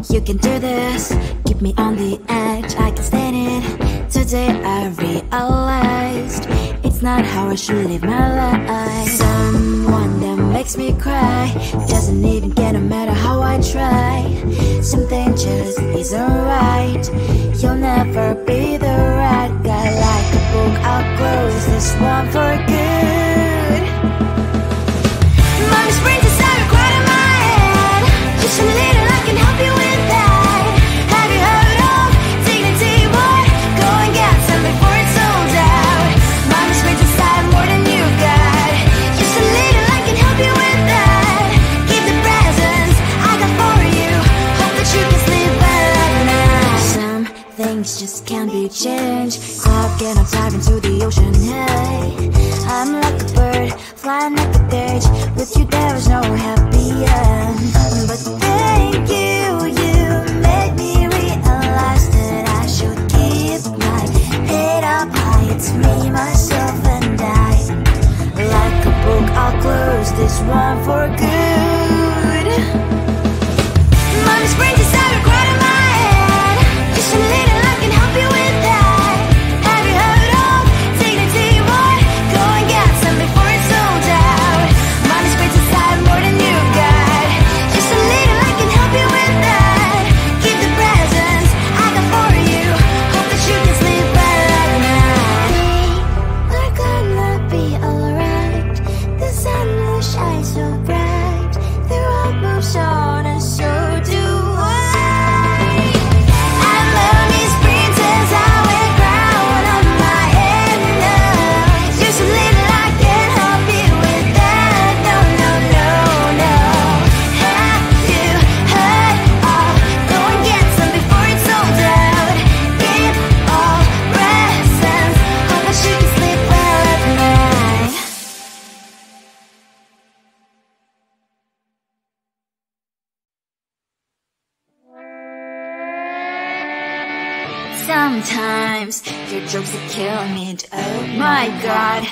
You can do this, keep me on the edge, I can stand it. Today I realized it's not how I should live my life. Someone that makes me cry doesn't even care no matter how I try. Something just isn't right. You'll never be the right guy. Like a book, I'll close this one for good. Mommy's brains inside are quite in my head. Just a little, I can help you with that. Have you heard of dignity, boy? Go and get some before it's sold out. Mommy's brains inside more than you got. Just a little, I can help you with that. Keep the presents I got for you. Hope that you can sleep well at night. Some things just can't be changed. Clock and I'm diving to the ocean, hey. I'm like a bird, flying like a cage. With you there was no happy end. But thank you, you made me realize that I should keep my head up high. It's me, myself and I. Like a book, I'll close this one for good. Mommy's brains inside are quite in my head. Just a little, I can help you with that. Have you heard of dignity, boy? Go and get some before it's sold out. Mommy's brains inside more than you got. Just a little, I can help you with that. Keep the presents I got for you. Hope that you can sleep well at night. We're gonna be alright. The sun will shine so bright. The road moves on and so do I. I love these princess, I wear crown on my head now. Just a little, I can help you with that. No, no, no, no. Have you heard of? Go and get some before it's sold out. Give all presents. Hope that you can sleep well at night. Sometimes your jokes that kill me. Oh my god,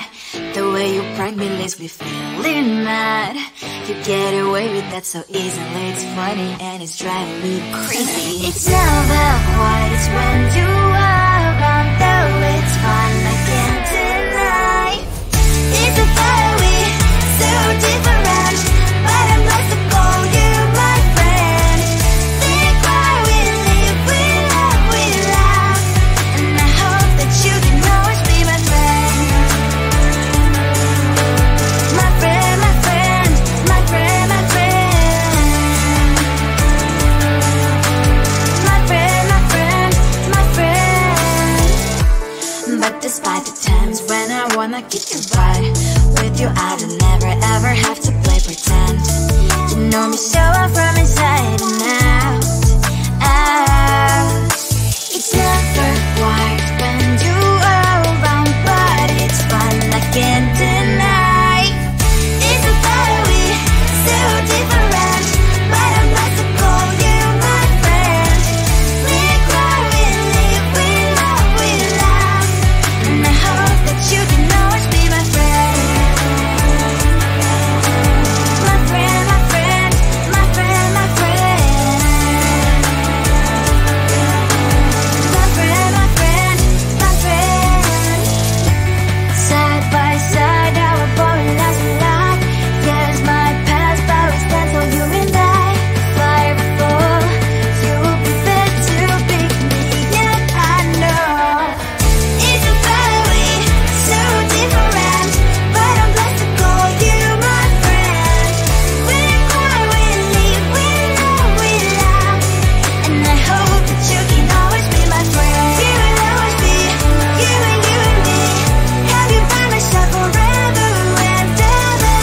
the way you prank me leaves me feeling mad. You get away with that so easily. It's funny and it's driving me crazy. It's never quite as when you are around, though it's fun, I can't deny. It's a fire we so different, but I'm blessed to call you my friend. Think why we live, we love, we laugh, and I hope that you can always be my friend. My friend, my friend, my friend, my friend. My friend, my friend, my friend. But despite the times when I wanna kick your butt, with you I don't never ever have to play pretend. You know me so well from inside and out, out. It's never quite when you are around, but it's fun, I can't deny. It's a fire we so different, but I'm blessed to call you my friend. We cry, we live, we love, we laugh, and I hope that you can always be my friend. My friend, my friend, my friend, my friend. My friend, my friend, my friend. Side by side, our body lies a lot. Yes, my past, but we stand for you and I. Fly before you will be there to pick me up, I know. It's a fire we so different, but I'm blessed to call you my friend. We cry, we live, we love, we laugh, and I hope that you can always be my friend. You will always be you and me. Have you by my side forever and ever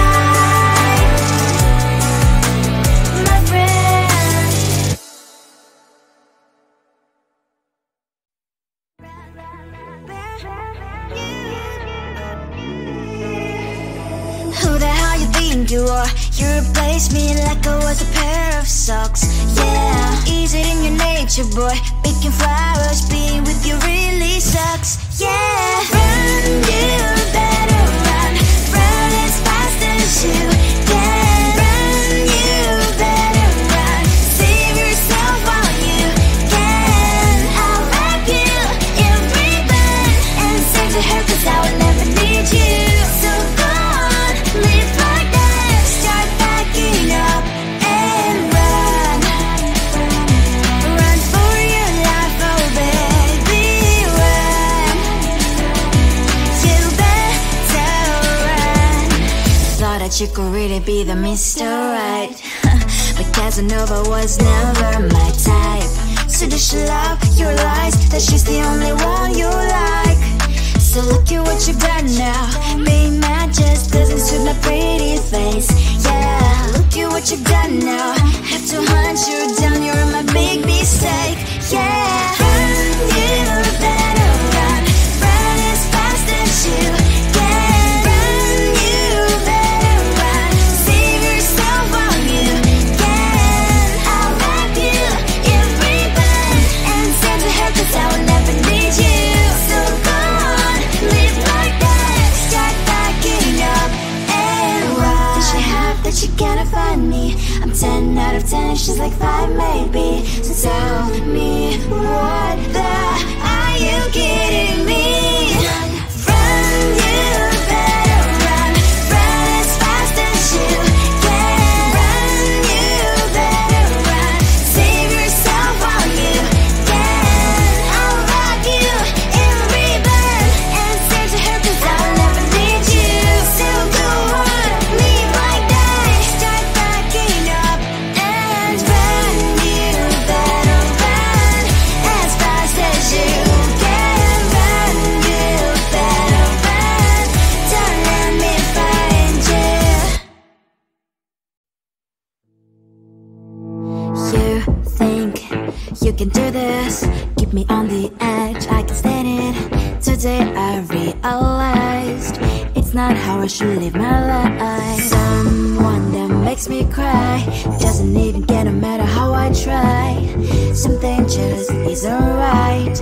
alive, my friend. Who the hell you think you are? You replaced me like I was a pair of socks. Yeah, is it in your nature, boy? Picking flowers, being with you really sucks. Yeah, run, you better run. Run as fast as you can. Run, you better run. that you could really be the Mr. Right. But Casanova was never my type. So does she love your lies, that she's the only one you like? So look at what you've done now. Being mad just doesn't suit my pretty face. Yeah, look at what you've done now. Have to hunt you down, you're my big mistake. Yeah, run, you better run. Run as fast as you can. Run, you better run. Save yourself while you can. I'll wrap you in ribbon and send to her, 'cause I will never need you. So go on, live like that. Start backing up and run. Does she have that she cannot find me? I'm 10 out of 10, she's like 5 maybe. So tell me, what the are you kidding me? Run, you better run. Run as fast as you can. Run, you better run. Save yourself while you can. I'll wrap you in ribbon and send to her, 'cause I'll never need you. So go on, leave like that. Start backing up and run. You better run as fast as you can. Run, you better run. Don't let me find you. You think you can do this, keep me on the edge, I can stand it. Today I realized it's not how I should live my life. Someone that makes me cry doesn't even get, no matter how I try. Something just isn't right.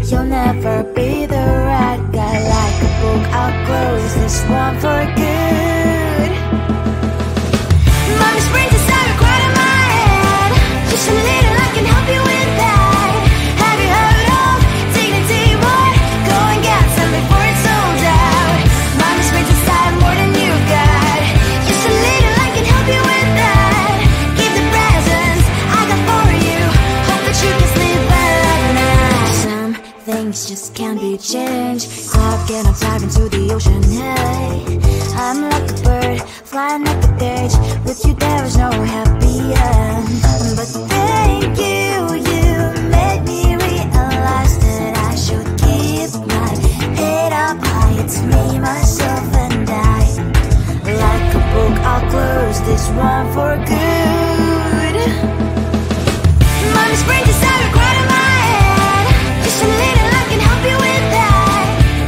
You'll never be the right guy. Like a book, I'll close this one for good. Mommy springs inside a quite in my head. Just a little, I can help you with that. Have you heard of dignity, boy? Go and get some before it's sold out. Mommy springs inside more than you got. Just a little, I can help you with that. Give the presents I got for you. Hope that you can sleep well at night. Some things just can't be changed. Clock and I'm diving to the ocean, hey. I'm like a bird, flying like a cage. With you there is no happy end. But thank you, you made me realize that I should keep my head up high. It's me, myself and I. Like a book, I'll close this one for good. Mommy springs inside a quite in my head. Just a little, I can help you with that.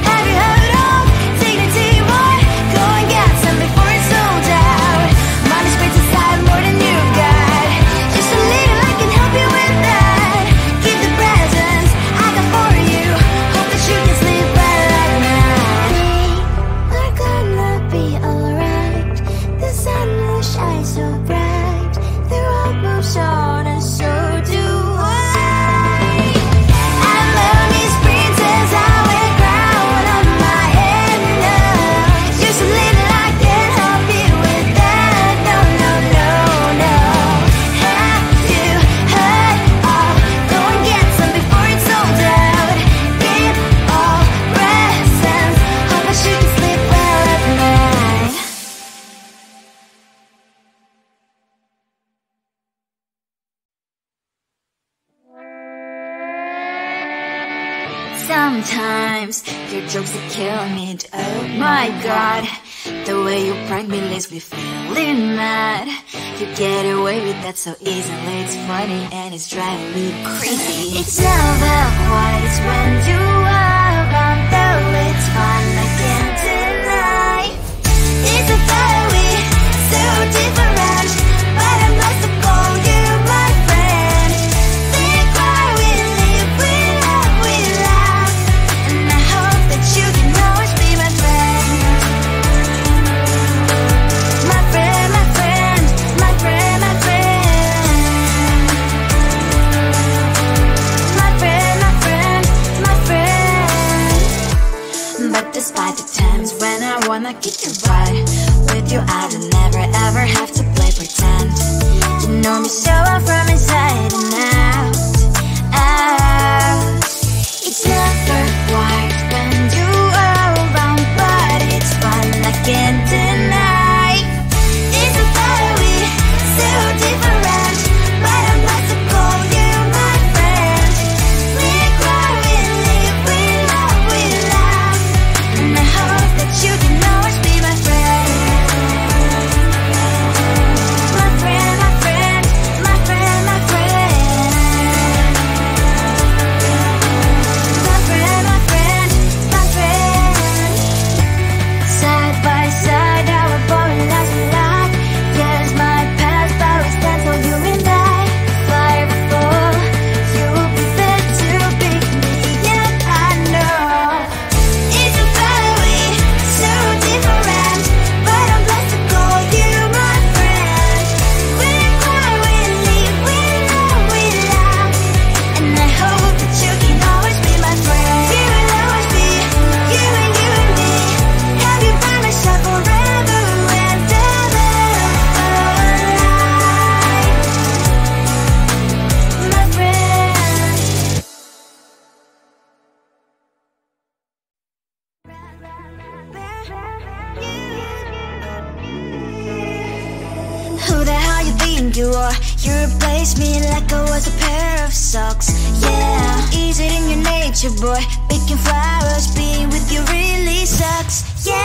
Have you heard of dignity, boy? Go and get some before it's sold out. Mommy springs inside more than you got. Just a little, I can help you with that. Give the presents I got for you. Hope that you can sleep well at night. We're gonna be alright. The sun will shine so bright. The road moves on and so do I. And lonely sprinters, I wear crown on my head now. Just a little, I can help you with that. No, no, no, no. Have you heard of? Go and get some before it's sold out. Give all presents. Hope that you can sleep well at night. Sometimes your jokes that kill me. Oh my god, the way you prank me leaves me feeling mad. You get away with that so easily. It's funny and it's driving me crazy. It's never quiet, it's when you are around. Though it's fun, I can't deny. It's a very so different, but I must have called you my friend. Think why we live, we love, we laugh. And I hope that you can always be my friend. My friend, my friend, my friend, my friend. My friend, my friend, my friend. But despite the times when I wanna kick your butt, with you I don't never ever have to play pretend. You know me so well from inside and out, out. It's never quiet when you are around, but it's fun, I can't deny. think you are. You replaced me like I was a pair of socks. Yeah, is it in your nature, boy? Picking flowers, being with you really sucks. Yeah,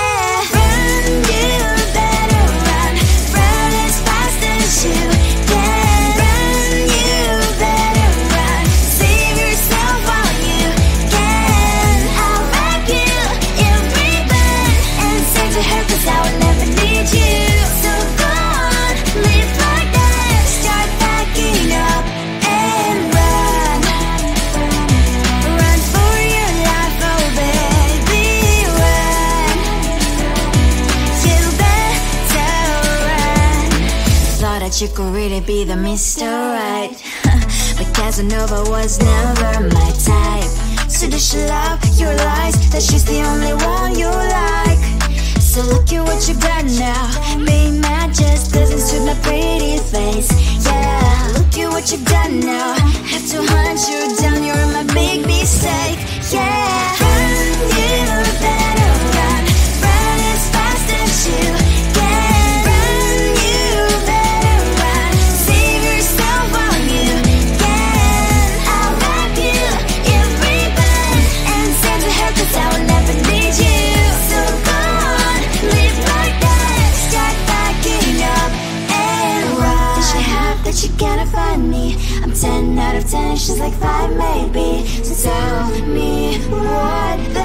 run, you better run. Run as fast as you can. Run, you better run. Save yourself while you can. I'll wrap you in ribbon and send to her, 'cause I will never need you. So go on, live like that. Start backing up and run. Run for your life, oh baby, run. You better run. Thought that you could really be the Mr. Right, but Casanova was never my type. So does she love your lies, that she's the only one you like? So look at what you got now. Being mad just doesn't suit my pretty face. Yeah, look at what you've done now. Have to hunt you down, you're my big mistake. Yeah, run, you better run. Run as fast as you can. Run, you better run. Save yourself while you can. I'll wrap you in ribbon and send to her, 'cause I will never need you. So go on, live like that. Start backing up and run. Does she have that you cannot find me? I'm 10 out of 10, she's like 5 maybe. So tell me what the